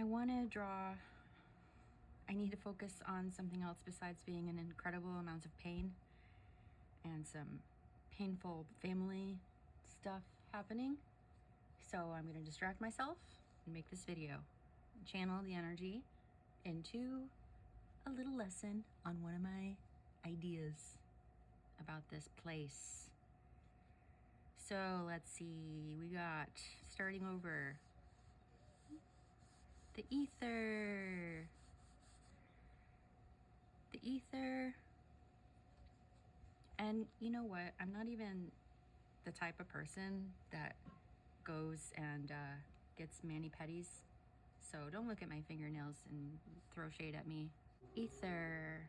want to draw, I need to focus on something else besides being in incredible amounts of pain and some painful family stuff happening. So I'm going to distract myself and make this video, channel the energy into a little lesson on one of my ideas about this place. So let's see, we got, starting over, the ether. The ether. And you know what? I'm not even the type of person that goes and gets mani-pedis. So don't look at my fingernails and throw shade at me. Ether.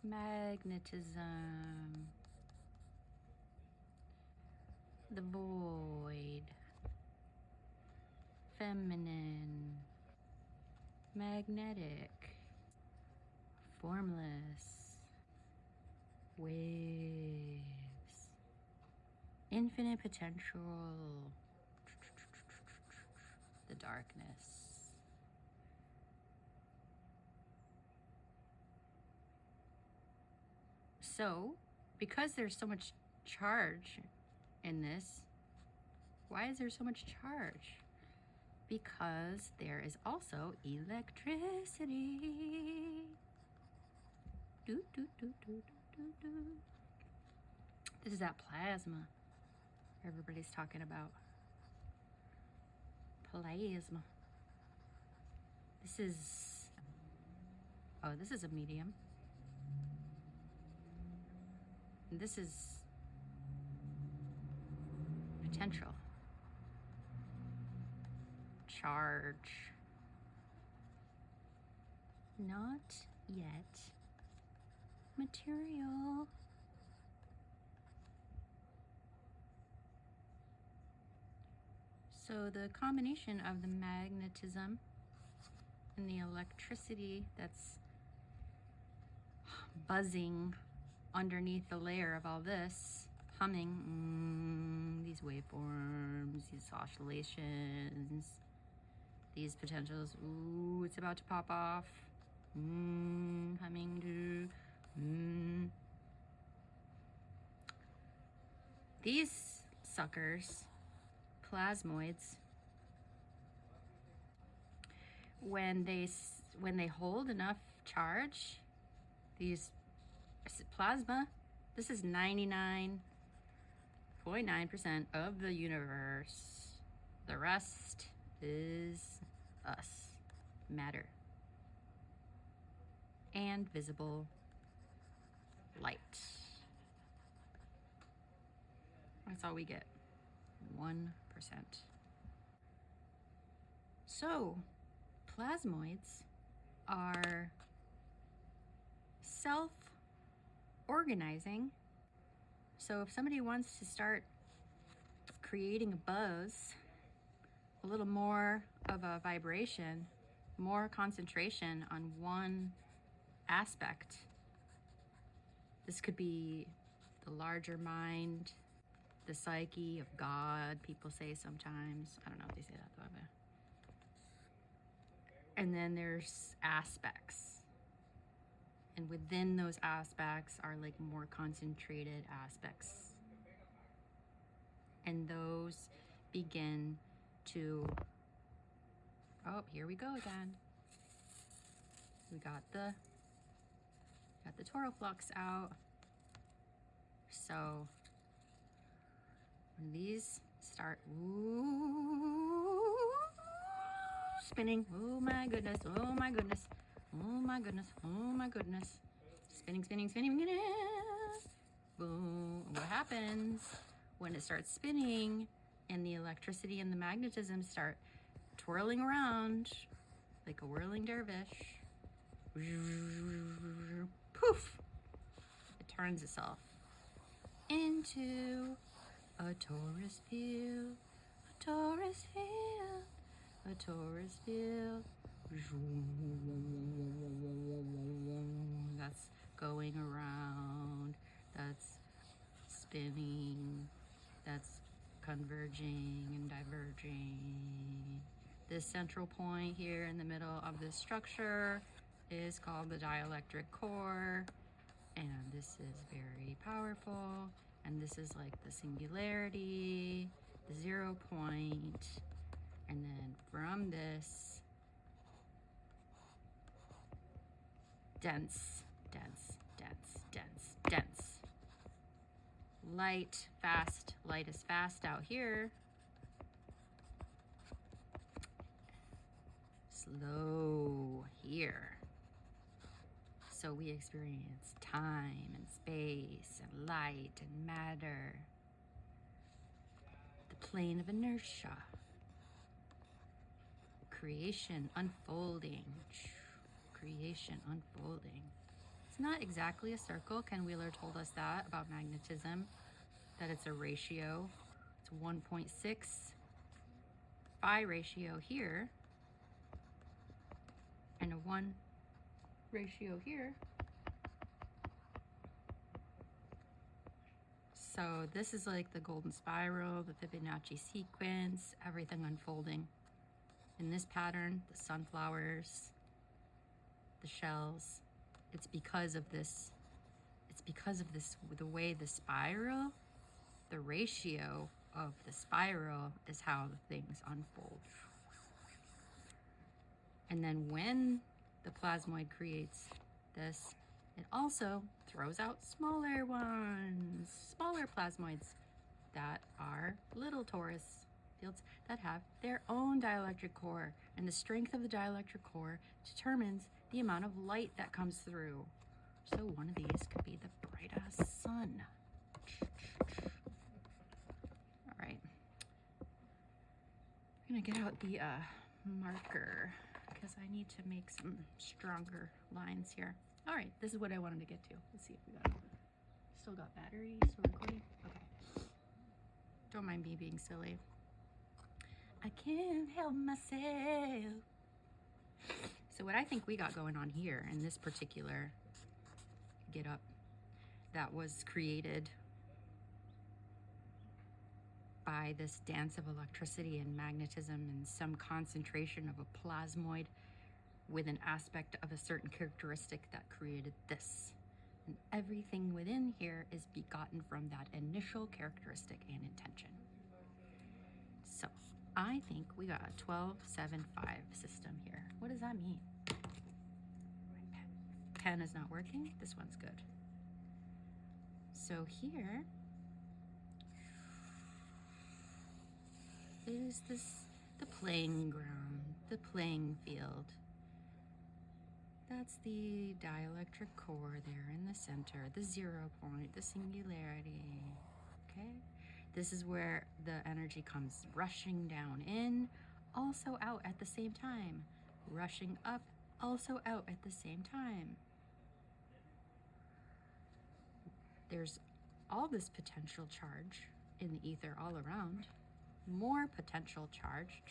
Magnetism. The void. Feminine. Magnetic. Formless. Waves. Infinite potential. The darkness. So, because there's so much charge in this, why is there so much charge? Because there is also electricity. Do, do, do, do, do, do. This is that plasma everybody's talking about. Plasma. This is, oh, this is a medium. And this is potential. Charge. Not yet material. So the combination of the magnetism and the electricity that's buzzing underneath the layer of all this, humming, these waveforms, these oscillations, these potentials, ooh, it's about to pop off, humming to, These suckers, plasmoids, when they hold enough charge, these plasma, this is 99.9% of the universe. The rest is us, matter, and visible light. That's all we get, 1%. So, plasmoids are self-organizing. So if somebody wants to start creating a buzz, a little more of a vibration, more concentration on one aspect, this could be the larger mind, the psyche of God, people say sometimes. I don't know if they say that though. And then there's aspects. And within those aspects are like more concentrated aspects. And those begin to, oh, here we go again. We got the Toro flux out. So when these start spinning, oh my goodness, oh my goodness, oh my goodness, oh my goodness, spinning, spinning, spinning, boom. What happens when it starts spinning and the electricity and the magnetism start twirling around like a whirling dervish? Poof! It turns itself into a torus field, a torus field, a torus field. That's going around, that's spinning, that's converging and diverging. This central point here in the middle of this structure is called the dielectric core, and this is very powerful, and this is like the singularity, the 0 point, and then from this, dense, dense, dense, dense, dense. Light, fast, light is fast out here. Slow here. So we experience time and space and light and matter. The plane of inertia. Creation unfolding. Creation unfolding. It's not exactly a circle. Ken Wheeler told us that about magnetism, that it's a ratio. It's 1.6 phi ratio here, and a 1 ratio here. So this is like the golden spiral, the Fibonacci sequence, everything unfolding. In this pattern, the sunflowers, the shells, it's because of this, the way the spiral, the ratio of the spiral is how the things unfold. And then when the plasmoid creates this, it also throws out smaller ones, smaller plasmoids that are little torus fields that have their own dielectric core. And the strength of the dielectric core determines the amount of light that comes through. So one of these could be the bright-ass sun. All right. I'm gonna get out the marker because I need to make some stronger lines here. All right, this is what I wanted to get to. Let's see if we got, still got battery, still recording? Okay. Don't mind me being silly. I can't help myself. So what I think we got going on here in this particular get up that was created by this dance of electricity and magnetism and some concentration of a plasmoid with an aspect of a certain characteristic that created this. And everything within here is begotten from that initial characteristic and intention. So I think we got a 12-7-5 system here. What does that mean? My pen is not working. This one's good. So here is this, the playing ground, the playing field. That's the dielectric core there in the center, the 0 point, the singularity, okay? This is where the energy comes rushing down in, also out at the same time. Rushing up, also out at the same time. There's all this potential charge in the ether all around. More potential charge,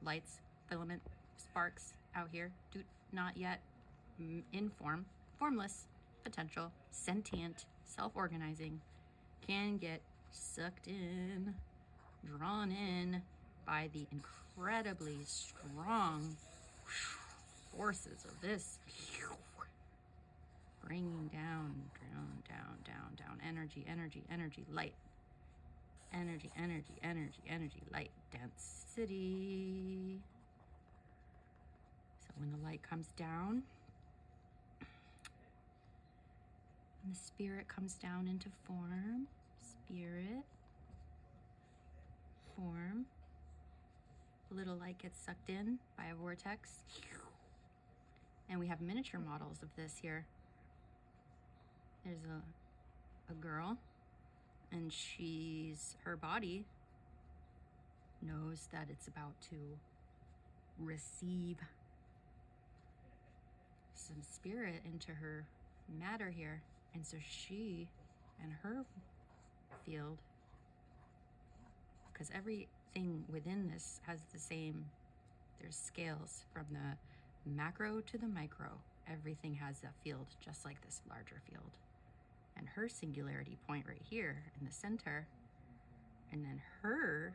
lights, filament, sparks out here. Not yet in form, formless, potential, sentient, self-organizing, can get sucked in, drawn in by the incredibly strong forces of this, bringing down, energy, light, energy, light, density. So when the light comes down, and the spirit comes down into form, spirit, form, a little light gets sucked in by a vortex, and we have miniature models of this here. There's a girl, and her body knows that it's about to receive some spirit into her matter here. And so she and her field, because everything within this has the same, there's scales from the macro to the micro. Everything has a field just like this larger field. And her singularity point right here in the center, and then her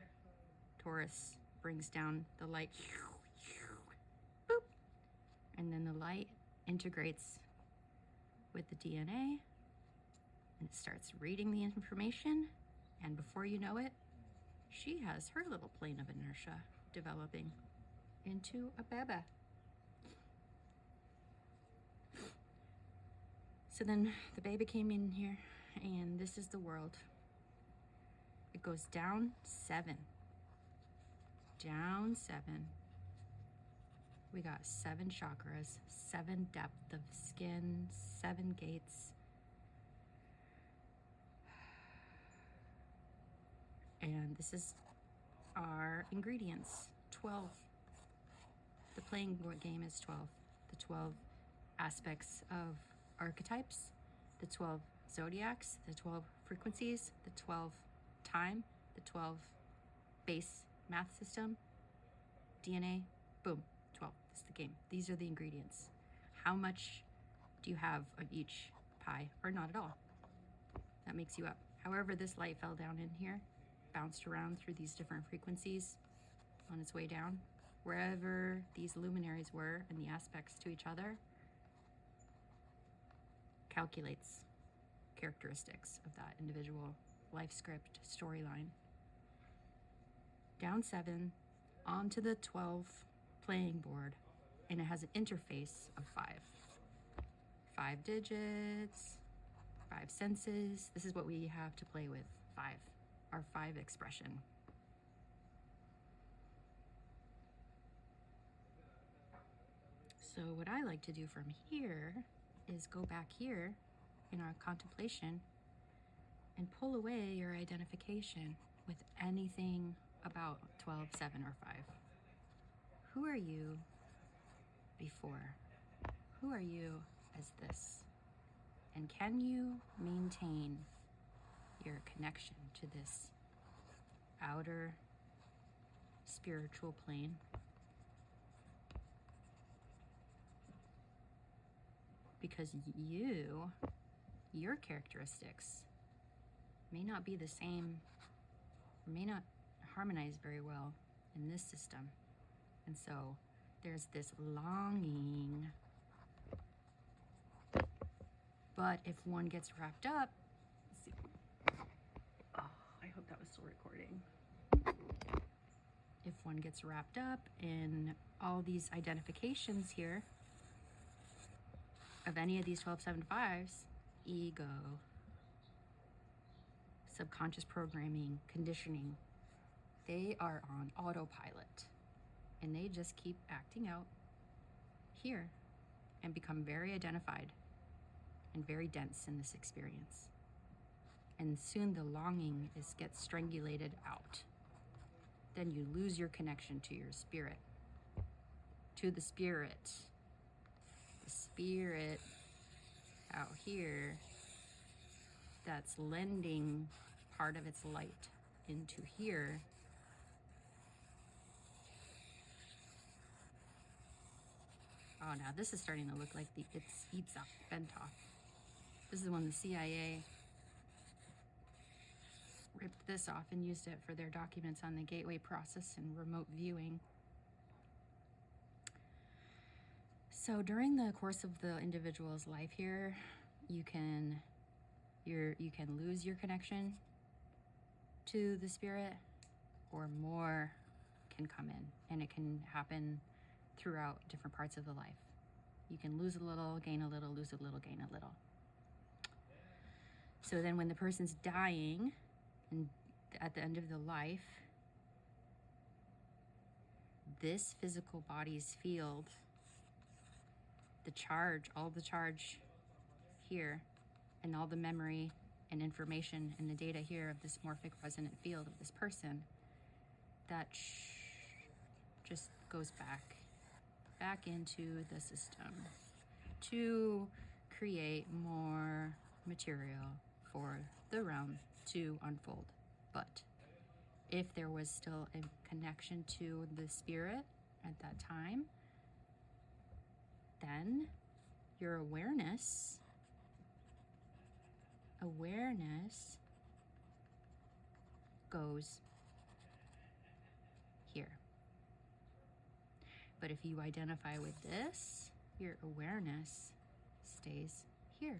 torus brings down the light, boop, and then the light integrates with the DNA and it starts reading the information, and before you know it, she has her little plane of inertia developing into a baba. So then the baby came in here, and this is the world. It goes down 7. Down 7. We got 7 chakras, 7 depth of skin, 7 gates. And this is our ingredients, 12. The playing board game is 12. The 12 aspects of archetypes, the 12 zodiacs, the 12 frequencies, the 12 time, the 12 base math system, DNA, boom, 12. That's the game. These are the ingredients. How much do you have of each pie, or not at all? That makes you up. However, this light fell down in here, bounced around through these different frequencies on its way down. Wherever these luminaries were and the aspects to each other, calculates characteristics of that individual life script storyline. Down 7, onto the 12 playing board, and it has an interface of 5. 5 digits, 5 senses. This is what we have to play with. 5, our 5 expression. So what I like to do from here is go back here in our contemplation and pull away your identification with anything about 12, 7, or 5. Who are you before? Who are you as this? And can you maintain your connection to this outer spiritual plane? Because your characteristics may not be the same, or may not harmonize very well in this system. And so there's this longing. But if one gets wrapped up, let's see. Oh, I hope that was still recording. If one gets wrapped up in all these identifications here of any of these 12, 7, 5s, ego, subconscious programming, conditioning, they are on autopilot, and they just keep acting out here and become very identified and very dense in this experience. And soon the longing gets strangulated out. Then you lose your connection to your spirit, to the spirit. The spirit out here that's lending part of its light into here. Oh, now this is starting to look like it's Yitzhak Bentov. This is when the CIA ripped this off and used it for their documents on the gateway process and remote viewing. So during the course of the individual's life here, you can lose your connection to the spirit, or more can come in, and it can happen throughout different parts of the life. You can lose a little, gain a little, lose a little, gain a little. So then when the person's dying, and at the end of the life, this physical body's field, the charge, all the charge here, and all the memory and information and the data here of this morphic resonant field of this person, that just goes back into the system to create more material for the realm to unfold. But if there was still a connection to the spirit at that time, then your awareness goes here. But if you identify with this, your awareness stays here.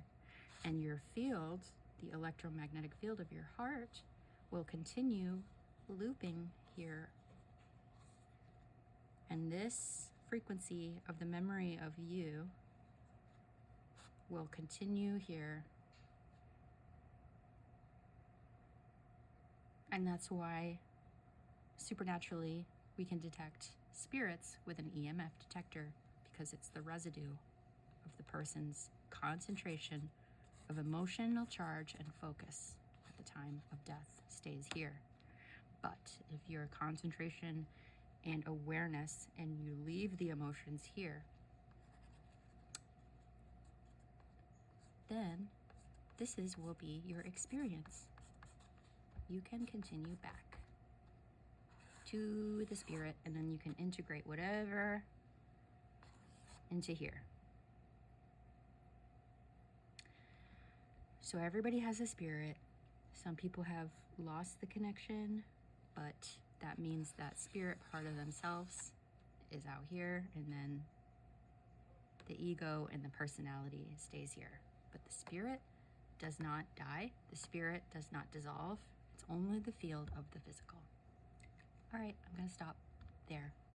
And your field, the electromagnetic field of your heart, will continue looping here. And this frequency of the memory of you will continue here. And that's why supernaturally we can detect spirits with an EMF detector, because it's the residue of the person's concentration of emotional charge and focus at the time of death stays here. But if your concentration and awareness and you leave the emotions here, then will be your experience. You can continue back to the spirit, and then you can integrate whatever into here. So everybody has a spirit. Some people have lost the connection, but that means that spirit part of themselves is out here, and then the ego and the personality stays here. But the spirit does not die. The spirit does not dissolve. It's only the field of the physical. All right, I'm gonna stop there.